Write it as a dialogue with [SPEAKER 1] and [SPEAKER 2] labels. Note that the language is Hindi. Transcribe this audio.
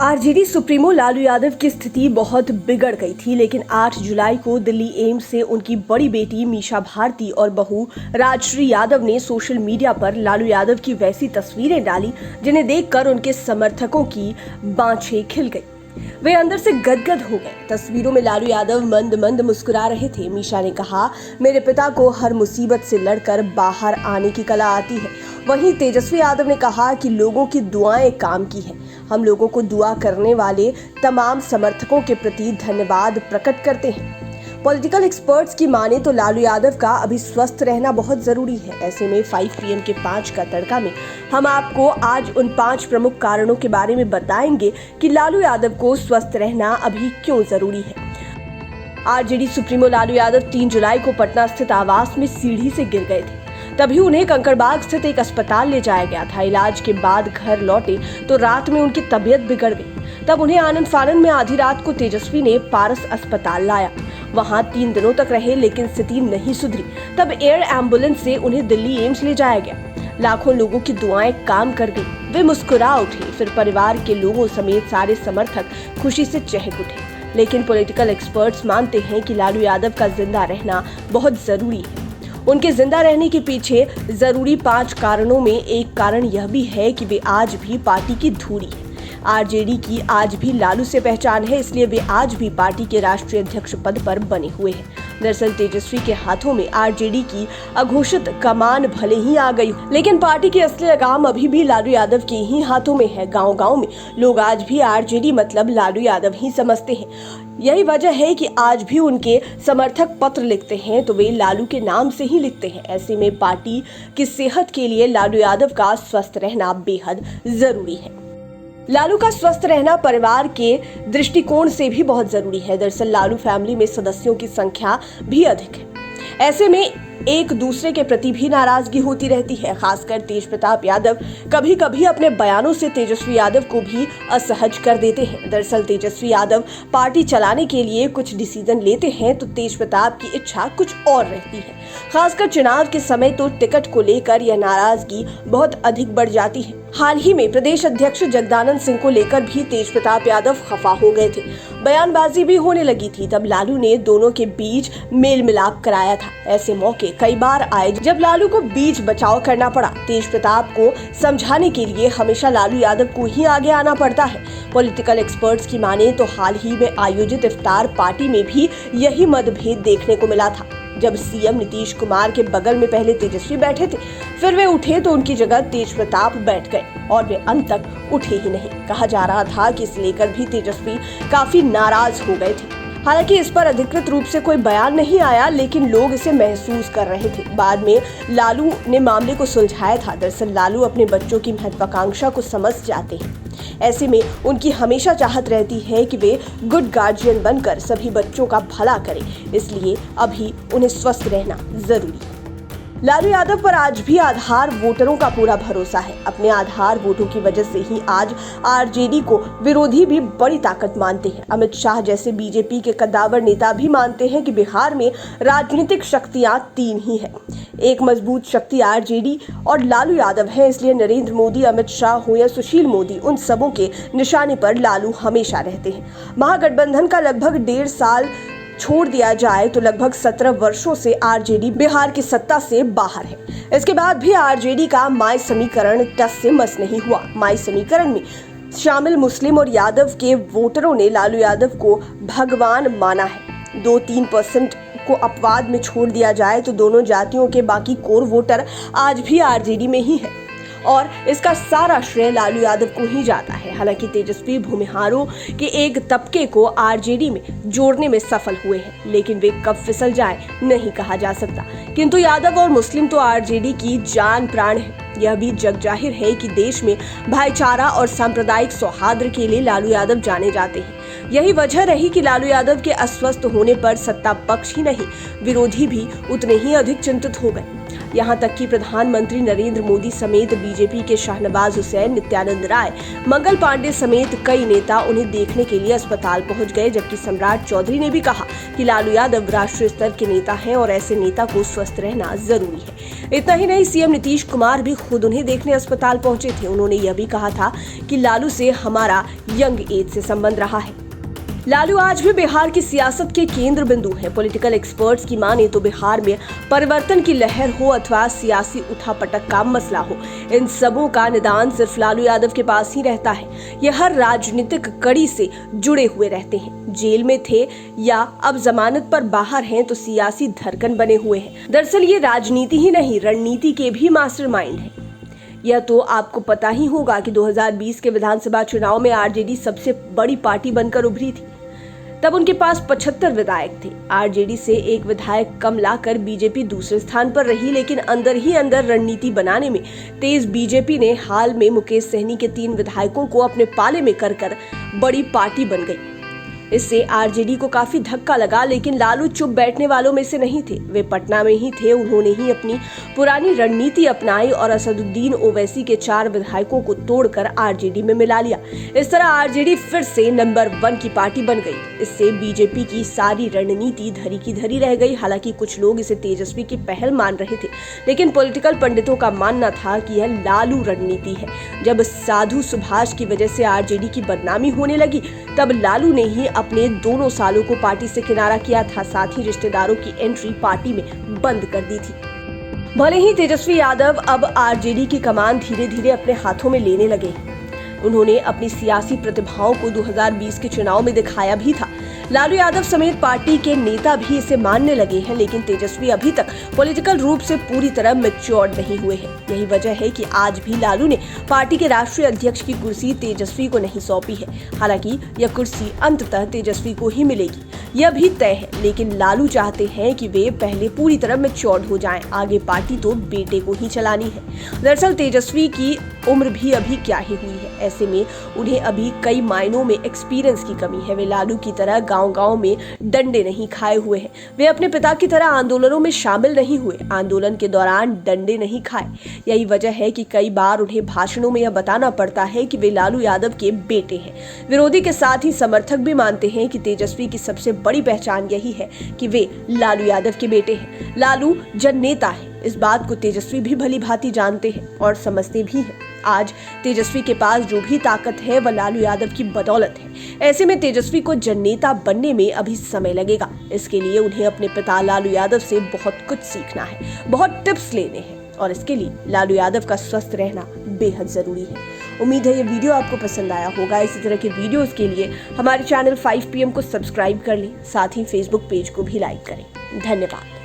[SPEAKER 1] आरजेडी सुप्रीमो लालू यादव की स्थिति बहुत बिगड़ गई थी, लेकिन 8 जुलाई को दिल्ली एम्स से उनकी बड़ी बेटी मीशा भारती और बहू राजश्री यादव ने सोशल मीडिया पर लालू यादव की वैसी तस्वीरें डाली जिन्हें देखकर उनके समर्थकों की बाँछें खिल गई। वे अंदर से गदगद हो गए। तस्वीरों में लालू यादव मंद मंद मुस्कुरा रहे थे। मीशा ने कहा, मेरे पिता को हर मुसीबत से लड़कर बाहर आने की कला आती है। वहीं तेजस्वी यादव ने कहा कि लोगों की दुआएं काम की है। हम लोगों को दुआ करने वाले तमाम समर्थकों के प्रति धन्यवाद प्रकट करते हैं। पॉलिटिकल एक्सपर्ट्स की माने तो लालू यादव का अभी स्वस्थ रहना बहुत जरूरी है। ऐसे में 5 PM के 5 का तड़का में हम आपको आज उन 5 प्रमुख कारणों के बारे में बताएंगे कि लालू यादव को स्वस्थ रहना अभी क्यों जरूरी है। आरजेडी सुप्रीमो लालू यादव 3 जुलाई को पटना स्थित आवास में सीढ़ी से गिर गए थे। तभी उन्हें कंकड़बाग स्थित एक अस्पताल ले जाया गया था। इलाज के बाद घर लौटे तो रात में उनकी तबीयत बिगड़ गई। तब उन्हें आनंद फानन में आधी रात को तेजस्वी ने पारस अस्पताल लाया। वहां 3 दिनों तक रहे, लेकिन स्थिति नहीं सुधरी। तब एयर एम्बुलेंस से उन्हें दिल्ली एम्स ले जाया गया। लाखों लोगों की दुआएं काम कर गई। वे मुस्कुरा उठे। फिर परिवार के लोगों समेत सारे समर्थक खुशी से चहक उठे। लेकिन पॉलिटिकल एक्सपर्ट्स मानते हैं कि लालू यादव का जिंदा रहना बहुत जरूरी है। उनके जिंदा रहने के पीछे जरूरी 5 कारणों में एक कारण यह भी है कि वे आज भी पार्टी की धुरी है। आरजेडी की आज भी लालू से पहचान है, इसलिए वे आज भी पार्टी के राष्ट्रीय अध्यक्ष पद पर बने हुए हैं। दरअसल तेजस्वी के हाथों में आरजेडी की अघोषित कमान भले ही आ गई, लेकिन पार्टी की असली लगाम अभी भी लालू यादव के ही हाथों में है। गांव-गांव में लोग आज भी आरजेडी मतलब लालू यादव ही समझते हैं। यही वजह है कि आज भी उनके समर्थक पत्र लिखते हैं तो वे लालू के नाम से ही लिखते हैं। ऐसे में पार्टी की सेहत के लिए लालू यादव का स्वस्थ रहना बेहद जरूरी है। लालू का स्वस्थ रहना परिवार के दृष्टिकोण से भी बहुत जरूरी है। दरअसल लालू फैमिली में सदस्यों की संख्या भी अधिक है। ऐसे में एक दूसरे के प्रति भी नाराजगी होती रहती है। खासकर तेज प्रताप यादव कभी कभी अपने बयानों से तेजस्वी यादव को भी असहज कर देते हैं। दरअसल तेजस्वी यादव पार्टी चलाने के लिए कुछ डिसीजन लेते हैं तो तेज प्रताप की इच्छा कुछ और रहती है। खासकर चुनाव के समय तो टिकट को लेकर यह नाराजगी बहुत अधिक बढ़ जाती है। हाल ही में प्रदेश अध्यक्ष जगदानंद सिंह को लेकर भी तेज प्रताप यादव खफा हो गए थे। बयानबाजी भी होने लगी थी। तब लालू ने दोनों के बीच मेल मिलाप कराया था। ऐसे मौके कई बार आए जब लालू को बीच बचाव करना पड़ा। तेज प्रताप को समझाने के लिए हमेशा लालू यादव को ही आगे आना पड़ता है। पॉलिटिकल एक्सपर्ट्स की माने तो हाल ही में आयोजित इफ्तार पार्टी में भी यही मतभेद देखने को मिला था। जब सीएम नीतीश कुमार के बगल में पहले तेजस्वी बैठे थे, फिर वे उठे तो उनकी जगह तेज प्रताप बैठ गए और वे अंत तक उठे ही नहीं। कहा जा रहा था कि इस लेकर भी तेजस्वी काफी नाराज हो गए थे। हालांकि इस पर अधिकृत रूप से कोई बयान नहीं आया, लेकिन लोग इसे महसूस कर रहे थे। बाद में लालू ने मामले को सुलझाया था। दरअसल लालू अपने बच्चों की महत्वाकांक्षा को समझ जाते हैं। ऐसे में उनकी हमेशा चाहत रहती है कि वे गुड गार्जियन बनकर सभी बच्चों का भला करें, इसलिए अभी उन्हें स्वस्थ रहना जरूरी है। लालू यादव पर आज भी आधार वोटरों का पूरा भरोसा है। अपने आधार वोटों की वजह से ही आज आरजेडी को विरोधी भी बड़ी ताकत मानते हैं। अमित शाह जैसे बीजेपी के कद्दावर नेता भी मानते हैं कि बिहार में राजनीतिक शक्तियां 3 ही है। एक मजबूत शक्ति आरजेडी और लालू यादव है, इसलिए नरेंद्र मोदी, अमित शाह हो या सुशील मोदी, उन सबों के निशाने पर लालू हमेशा रहते हैं। महागठबंधन का लगभग 1.5 साल छोड़ दिया जाए तो लगभग 17 वर्षों से आरजेडी बिहार की सत्ता से बाहर है। इसके बाद भी आरजेडी का माय समीकरण टस से मस नहीं हुआ। माय समीकरण में शामिल मुस्लिम और यादव के वोटरों ने लालू यादव को भगवान माना है। 2-3% को अपवाद में छोड़ दिया जाए तो दोनों जातियों के बाकी कोर वोटर आज भी आरजेडी में ही है और इसका सारा श्रेय लालू यादव को ही जाता है। हालांकि तेजस्वी भूमिहारों के एक तबके को आरजेडी में जोड़ने में सफल हुए हैं, लेकिन वे कब फिसल जाए नहीं कहा जा सकता। किंतु यादव और मुस्लिम तो आरजेडी की जान प्राण है। यह भी जग जाहिर है कि देश में भाईचारा और सांप्रदायिक सौहार्द के लिए लालू यादव जाने जाते हैं। यही वजह रही कि लालू यादव के अस्वस्थ होने पर सत्ता पक्ष ही नहीं, विरोधी भी उतने ही अधिक चिंतित हो गए। यहाँ तक कि प्रधानमंत्री नरेंद्र मोदी समेत बीजेपी के शाहनवाज हुसैन, नित्यानंद राय, मंगल पांडे समेत कई नेता उन्हें देखने के लिए अस्पताल पहुंच गए। जबकि सम्राट चौधरी ने भी कहा कि लालू यादव राष्ट्रीय स्तर के नेता हैं और ऐसे नेता को स्वस्थ रहना जरूरी है। इतना ही नहीं, सीएम नीतीश कुमार भी खुद उन्हें देखने अस्पताल पहुंचे थे। उन्होंने यह भी कहा था कि लालू से हमारा यंग एज से संबंध रहा है। लालू आज भी बिहार की सियासत के केंद्र बिंदु हैं। पॉलिटिकल एक्सपर्ट्स की माने तो बिहार में परिवर्तन की लहर हो अथवा सियासी उठापटक का मसला हो, इन सबों का निदान सिर्फ लालू यादव के पास ही रहता है। यह हर राजनीतिक कड़ी से जुड़े हुए रहते हैं। जेल में थे या अब जमानत पर बाहर हैं तो सियासी धड़कन बने हुए हैं। दरअसल ये राजनीति ही नहीं, रणनीति के भी मास्टरमाइंड हैं। यह तो आपको पता ही होगा कि 2020 के विधानसभा चुनाव में आरजेडी सबसे बड़ी पार्टी बनकर उभरी थी। तब उनके पास 75 विधायक थे। आरजेडी से एक विधायक कम लाकर बीजेपी दूसरे स्थान पर रही, लेकिन अंदर ही अंदर रणनीति बनाने में तेज बीजेपी ने हाल में मुकेश सहनी के 3 विधायकों को अपने पाले में कर बड़ी पार्टी बन गई। इससे आरजेडी को काफी धक्का लगा, लेकिन लालू चुप बैठने वालों में से नहीं थे। वे पटना में ही थे। उन्होंने ही अपनी पुरानी रणनीति अपनाई और असदुद्दीन ओवैसी के 4 विधायकों को तोड़कर आरजेडी में मिला लिया। इस तरह आरजेडी फिर से नंबर 1 की पार्टी बन गई। इससे बीजेपी की सारी रणनीति धरी की धरी रह गई। हालांकि कुछ लोग इसे तेजस्वी की पहल मान रहे थे, लेकिन पॉलिटिकल पंडितों का मानना था कि यह लालू रणनीति है। जब साधु सुभाष की वजह से आरजेडी की बदनामी होने लगी, तब लालू ने ही अपने दोनों सालों को पार्टी से किनारा किया था। साथ ही रिश्तेदारों की एंट्री पार्टी में बंद कर दी थी। भले ही तेजस्वी यादव अब आरजेडी की कमान धीरे धीरे अपने हाथों में लेने लगे। उन्होंने अपनी सियासी प्रतिभाओं को 2020 के चुनाव में दिखाया भी था। लालू यादव समेत पार्टी के नेता भी इसे मानने लगे हैं, लेकिन तेजस्वी अभी तक पॉलिटिकल रूप से पूरी तरह मैच्योर्ड नहीं हुए हैं। यही वजह है कि आज भी लालू ने पार्टी के राष्ट्रीय अध्यक्ष की कुर्सी तेजस्वी को नहीं सौंपी है। हालांकि यह कुर्सी अंततः तेजस्वी को ही मिलेगी, यह भी तय है। लेकिन लालू चाहते हैं कि वे पहले पूरी तरह मैच्योर्ड हो जाएं। आगे पार्टी तो बेटे को ही चलानी है। दरअसल तेजस्वी की उम्र भी अभी क्या ही हुई है। ऐसे में उन्हें अभी कई मायनों में एक्सपीरियंस की कमी है। वे लालू की तरह गांव-गांव में डंडे नहीं खाए हुए हैं। वे अपने पिता की तरह आंदोलनों में शामिल नहीं हुए, आंदोलन के दौरान डंडे नहीं खाए। यही वजह है कि कई बार उन्हें भाषणों में यह बताना पड़ता है कि वे लालू यादव के बेटे हैं। विरोधी के साथ ही समर्थक भी मानते हैं कि तेजस्वी की सबसे बड़ी पहचान यही है कि वे लालू यादव के बेटे हैं। लालू जननेता है, इस बात को तेजस्वी भी भली भांति जानते हैं और समझते भी हैं। आज तेजस्वी के पास जो भी ताकत है वह लालू यादव की बदौलत है। ऐसे में तेजस्वी को जननेता बनने में अभी समय लगेगा। इसके लिए उन्हें अपने पिता लालू यादव से बहुत कुछ सीखना है, बहुत टिप्स लेने हैं और इसके लिए लालू यादव का स्वस्थ रहना बेहद जरूरी है। उम्मीद है ये वीडियो आपको पसंद आया होगा। इसी तरह के वीडियोस के लिए हमारे चैनल 5 PM को सब्सक्राइब कर लें, साथ ही फेसबुक पेज को भी लाइक करें। धन्यवाद।